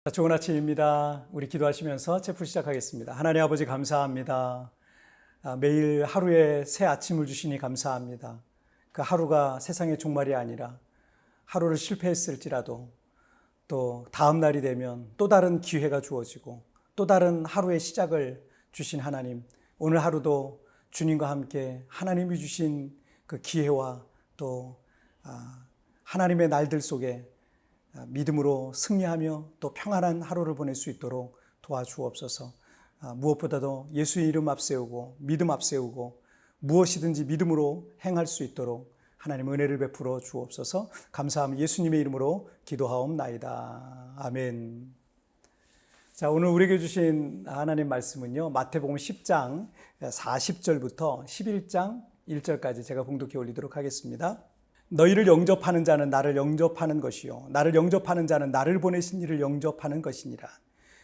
좋은 아침입니다. 우리 기도하시면서 체프 시작하겠습니다. 하나님 아버지 감사합니다. 매일 하루에 새 아침을 주시니 감사합니다. 그 하루가 세상의 종말이 아니라 하루를 실패했을지라도 또 다음 날이 되면 또 다른 기회가 주어지고 또 다른 하루의 시작을 주신 하나님, 오늘 하루도 주님과 함께 하나님이 주신 그 기회와 또 하나님의 날들 속에 믿음으로 승리하며 또 평안한 하루를 보낼 수 있도록 도와주옵소서. 무엇보다도 예수의 이름 앞세우고 믿음 앞세우고 무엇이든지 믿음으로 행할 수 있도록 하나님 은혜를 베풀어 주옵소서. 감사하며 예수님의 이름으로 기도하옵나이다. 아멘. 자, 오늘 우리에게 주신 하나님 말씀은요, 마태복음 10장 40절부터 11장 1절까지 제가 봉독해 올리도록 하겠습니다. 너희를 영접하는 자는 나를 영접하는 것이요 나를 영접하는 자는 나를 보내신 이를 영접하는 것이니라.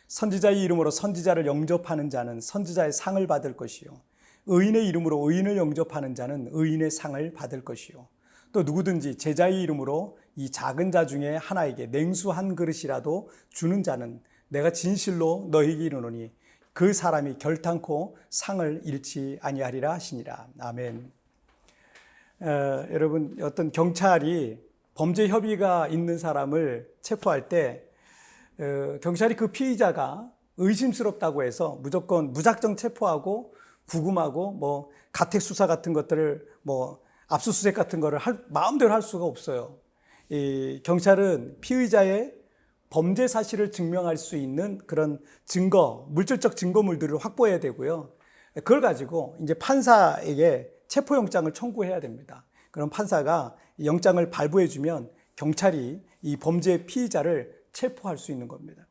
선지자의 이름으로 선지자를 영접하는 자는 선지자의 상을 받을 것이요 의인의 이름으로 의인을 영접하는 자는 의인의 상을 받을 것이요 또 누구든지 제자의 이름으로 이 작은 자 중에 하나에게 냉수 한 그릇이라도 주는 자는 내가 진실로 너희에게 이르노니 그 사람이 결탄코 상을 잃지 아니하리라 하시니라. 아멘. 여러분, 어떤 경찰이 범죄 혐의가 있는 사람을 체포할 때 경찰이 그 피의자가 의심스럽다고 해서 무조건 무작정 체포하고 구금하고 가택 수사 같은 것들을 압수수색 같은 거를 마음대로 할 수가 없어요. 이 경찰은 피의자의 범죄 사실을 증명할 수 있는 그런 증거, 물질적 증거물들을 확보해야 되고요. 그걸 가지고 이제 판사에게 체포영장을 청구해야 됩니다. 그럼 판사가 영장을 발부해주면 경찰이 이 범죄 피의자를 체포할 수 있는 겁니다.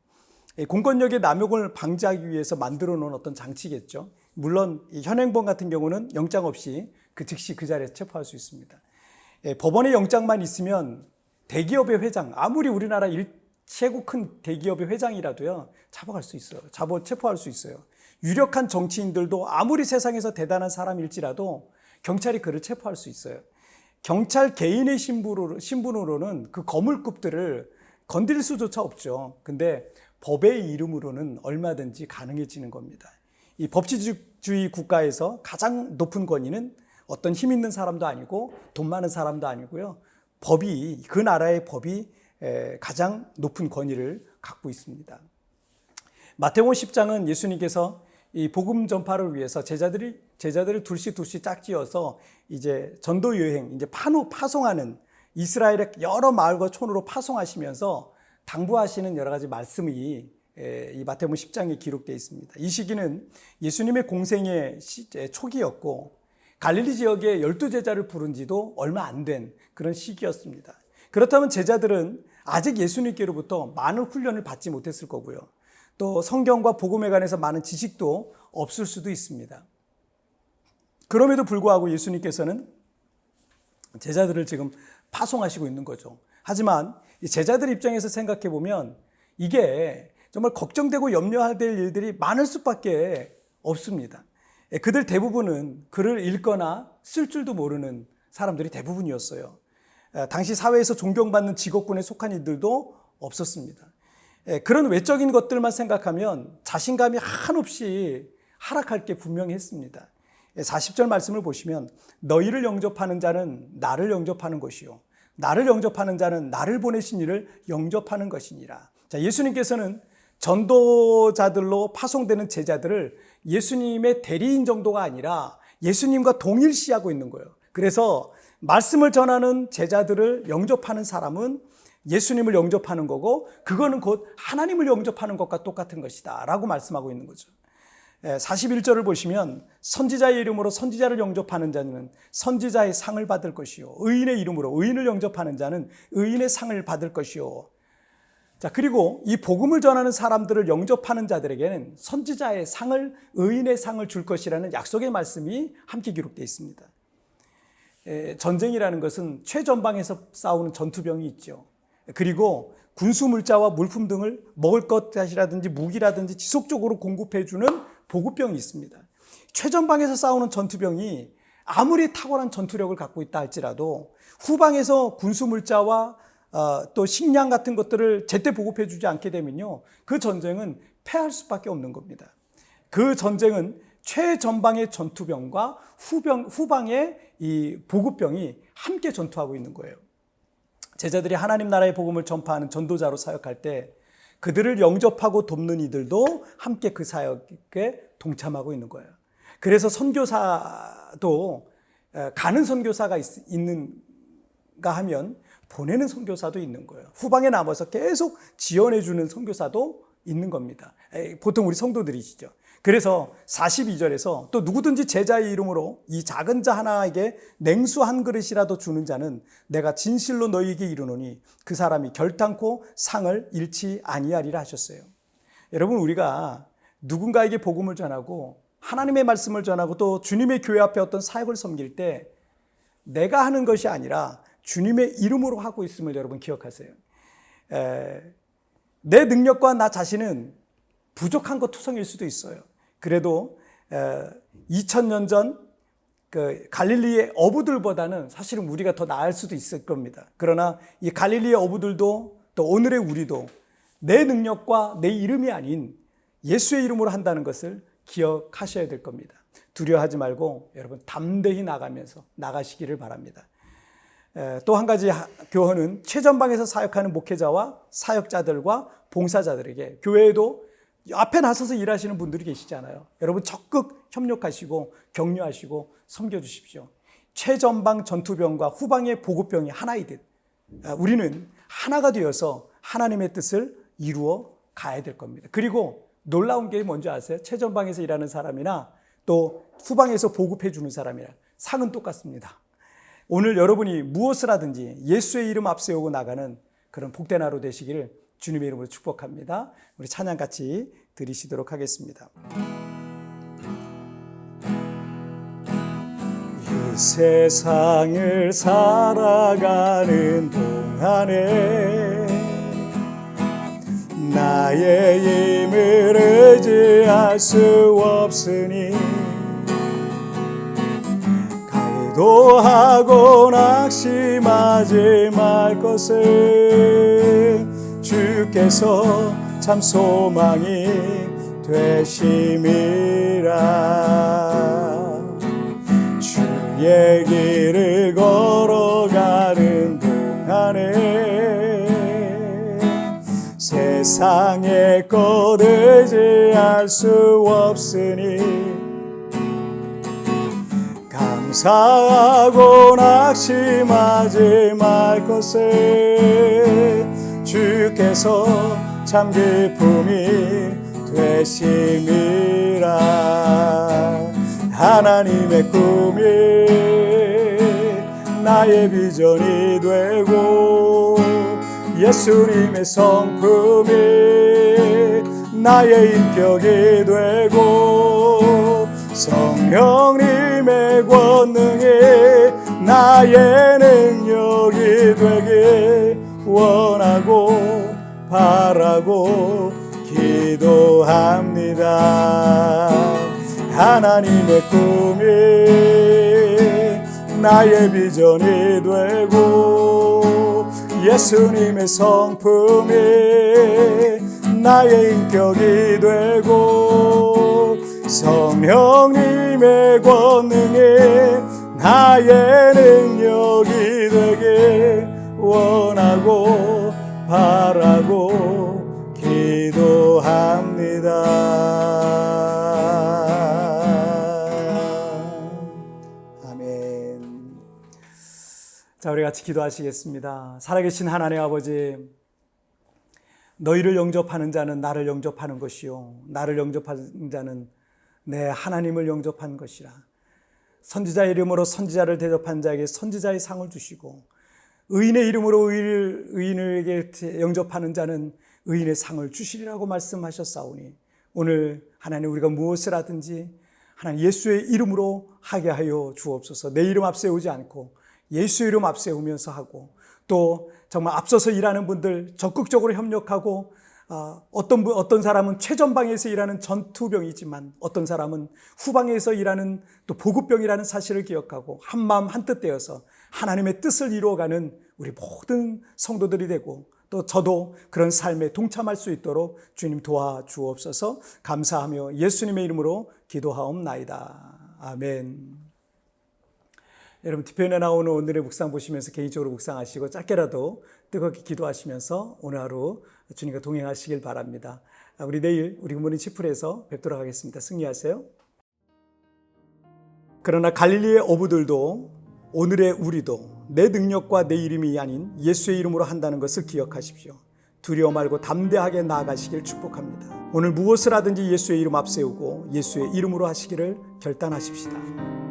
공권력의 남용을 방지하기 위해서 만들어 놓은 어떤 장치겠죠. 물론 현행범 같은 경우는 영장 없이 즉시 그 자리에서 체포할 수 있습니다. 법원의 영장만 있으면 대기업의 회장, 아무리 우리나라 최고 큰 대기업의 회장이라도요, 잡아갈 수 있어요. 체포할 수 있어요. 유력한 정치인들도 아무리 세상에서 대단한 사람일지라도 경찰이 그를 체포할 수 있어요. 경찰 개인의 신분으로는 그 거물급들을 건드릴 수조차 없죠. 근데 법의 이름으로는 얼마든지 가능해지는 겁니다. 이 법치주의 국가에서 가장 높은 권위는 어떤 힘 있는 사람도 아니고 돈 많은 사람도 아니고요. 그 나라의 법이 가장 높은 권위를 갖고 있습니다. 마태복음 10장은 예수님께서 이 복음 전파를 위해서 제자들을 둘씩 짝지어서 이제 전도 여행, 이제 파송하는 이스라엘의 여러 마을과 촌으로 파송하시면서 당부하시는 여러 가지 말씀이 이 마태복음 10장에 기록되어 있습니다. 이 시기는 예수님의 공생의 초기였고 갈릴리 지역에 12제자를 부른 지도 얼마 안 된 그런 시기였습니다. 그렇다면 제자들은 아직 예수님께로부터 많은 훈련을 받지 못했을 거고요. 또 성경과 복음에 관해서 많은 지식도 없을 수도 있습니다. 그럼에도 불구하고 예수님께서는 제자들을 지금 파송하시고 있는 거죠. 하지만 제자들 입장에서 생각해 보면 이게 정말 걱정되고 염려해야 될 일들이 많을 수밖에 없습니다. 그들 대부분은 글을 읽거나 쓸 줄도 모르는 사람들이 대부분이었어요. 당시 사회에서 존경받는 직업군에 속한 이들도 없었습니다. 그런 외적인 것들만 생각하면 자신감이 한없이 하락할 게 분명히 했습니다. 40절 말씀을 보시면 너희를 영접하는 자는 나를 영접하는 것이요 나를 영접하는 자는 나를 보내신 이를 영접하는 것이니라. 자, 예수님께서는 전도자들로 파송되는 제자들을 예수님의 대리인 정도가 아니라 예수님과 동일시하고 있는 거예요. 그래서 말씀을 전하는 제자들을 영접하는 사람은 예수님을 영접하는 거고 그거는 곧 하나님을 영접하는 것과 똑같은 것이다 라고 말씀하고 있는 거죠. 41절을 보시면 선지자의 이름으로 선지자를 영접하는 자는 선지자의 상을 받을 것이요 의인의 이름으로 의인을 영접하는 자는 의인의 상을 받을 것이요. 자, 그리고 이 복음을 전하는 사람들을 영접하는 자들에게는 선지자의 상을, 의인의 상을 줄 것이라는 약속의 말씀이 함께 기록되어 있습니다. 전쟁이라는 것은 최전방에서 싸우는 전투병이 있죠. 그리고 군수물자와 물품 등을 먹을 것이라든지 무기라든지 지속적으로 공급해주는 보급병이 있습니다. 최전방에서 싸우는 전투병이 아무리 탁월한 전투력을 갖고 있다 할지라도 후방에서 군수물자와 또 식량 같은 것들을 제때 보급해 주지 않게 되면요, 그 전쟁은 패할 수밖에 없는 겁니다. 그 전쟁은 최전방의 전투병과 후방의 이 보급병이 함께 전투하고 있는 거예요. 제자들이 하나님 나라의 복음을 전파하는 전도자로 사역할 때 그들을 영접하고 돕는 이들도 함께 그 사역에 동참하고 있는 거예요. 그래서 선교사도 가는 선교사가 있는가 하면 보내는 선교사도 있는 거예요. 후방에 남아서 계속 지원해 주는 선교사도 있는 겁니다. 보통 우리 성도들이시죠. 그래서 42절에서 또 누구든지 제자의 이름으로 이 작은 자 하나에게 냉수 한 그릇이라도 주는 자는 내가 진실로 너희에게 이르노니 그 사람이 결탄코 상을 잃지 아니하리라 하셨어요. 여러분, 우리가 누군가에게 복음을 전하고 하나님의 말씀을 전하고 또 주님의 교회 앞에 어떤 사역을 섬길 때 내가 하는 것이 아니라 주님의 이름으로 하고 있음을 여러분 기억하세요. 내 능력과 나 자신은 부족한 것 투성일 수도 있어요. 그래도 2000년 전 그 갈릴리의 어부들보다는 사실은 우리가 더 나을 수도 있을 겁니다. 그러나 이 갈릴리의 어부들도 또 오늘의 우리도 내 능력과 내 이름이 아닌 예수의 이름으로 한다는 것을 기억하셔야 될 겁니다. 두려워하지 말고 여러분 담대히 나가시기를 바랍니다. 또 한 가지 교훈은 최전방에서 사역하는 목회자와 사역자들과 봉사자들에게, 교회에도 앞에 나서서 일하시는 분들이 계시잖아요. 여러분 적극 협력하시고 격려하시고 섬겨주십시오. 최전방 전투병과 후방의 보급병이 하나이듯 우리는 하나가 되어서 하나님의 뜻을 이루어 가야 될 겁니다. 그리고 놀라운 게 뭔지 아세요? 최전방에서 일하는 사람이나 또 후방에서 보급해 주는 사람이나 상은 똑같습니다. 오늘 여러분이 무엇을 하든지 예수의 이름 앞세우고 나가는 그런 복된 하루 되시기를 주님의 이름으로 축복합니다. 우리 찬양 같이 드리시도록 하겠습니다. 이 세상을 살아가는 동안에 나의 힘을 의지할 수 없으니 가기도하고 낙심하지 말 것을 주께서 참 소망이 되심이라. 주의 길을 걸어가는 동안에 세상의 것 의지할 수 없으니 감사하고 낙심하지 말 것을 주께서 참 기쁨이 되심이라. 하나님의 꿈이 나의 비전이 되고 예수님의 성품이 나의 인격이 되고 성령님의 권능이 나의 능력이 되길 원하고 바라고 기도합니다. 하나님의 꿈이 나의 비전이 되고 예수님의 성품이 나의 인격이 되고 성령님의 권능이 나의 능력이 되길 원하고 바라고 기도합니다. 아멘. 자, 우리 같이 기도하시겠습니다. 살아계신 하나님 아버지, 너희를 영접하는 자는 나를 영접하는 것이요 나를 영접하는 자는 내 하나님을 영접한 것이라. 선지자의 이름으로 선지자를 대접한 자에게 선지자의 상을 주시고 의인의 이름으로 의인에게 영접하는 자는 의인의 상을 주시리라고 말씀하셨사오니 오늘 하나님 우리가 무엇을 하든지 하나님 예수의 이름으로 하게 하여 주옵소서. 내 이름 앞세우지 않고 예수 이름 앞세우면서 하고 또 정말 앞서서 일하는 분들 적극적으로 협력하고 어떤 사람은 최전방에서 일하는 전투병이지만 어떤 사람은 후방에서 일하는 또 보급병이라는 사실을 기억하고 한마음 한뜻 되어서 하나님의 뜻을 이루어가는 우리 모든 성도들이 되고 또 저도 그런 삶에 동참할 수 있도록 주님 도와주옵소서. 감사하며 예수님의 이름으로 기도하옵나이다. 아멘. 여러분, 뒤편에 나오는 오늘의 묵상 보시면서 개인적으로 묵상하시고 짧게라도 뜨겁게 기도하시면서 오늘 하루 주님과 동행하시길 바랍니다. 우리 내일 우리 굿모닝 치플에서 뵙도록 하겠습니다. 승리하세요. 그러나 갈릴리의 어부들도 오늘의 우리도 내 능력과 내 이름이 아닌 예수의 이름으로 한다는 것을 기억하십시오. 두려워 말고 담대하게 나아가시길 축복합니다. 오늘 무엇을 하든지 예수의 이름 앞세우고 예수의 이름으로 하시기를 결단하십시다.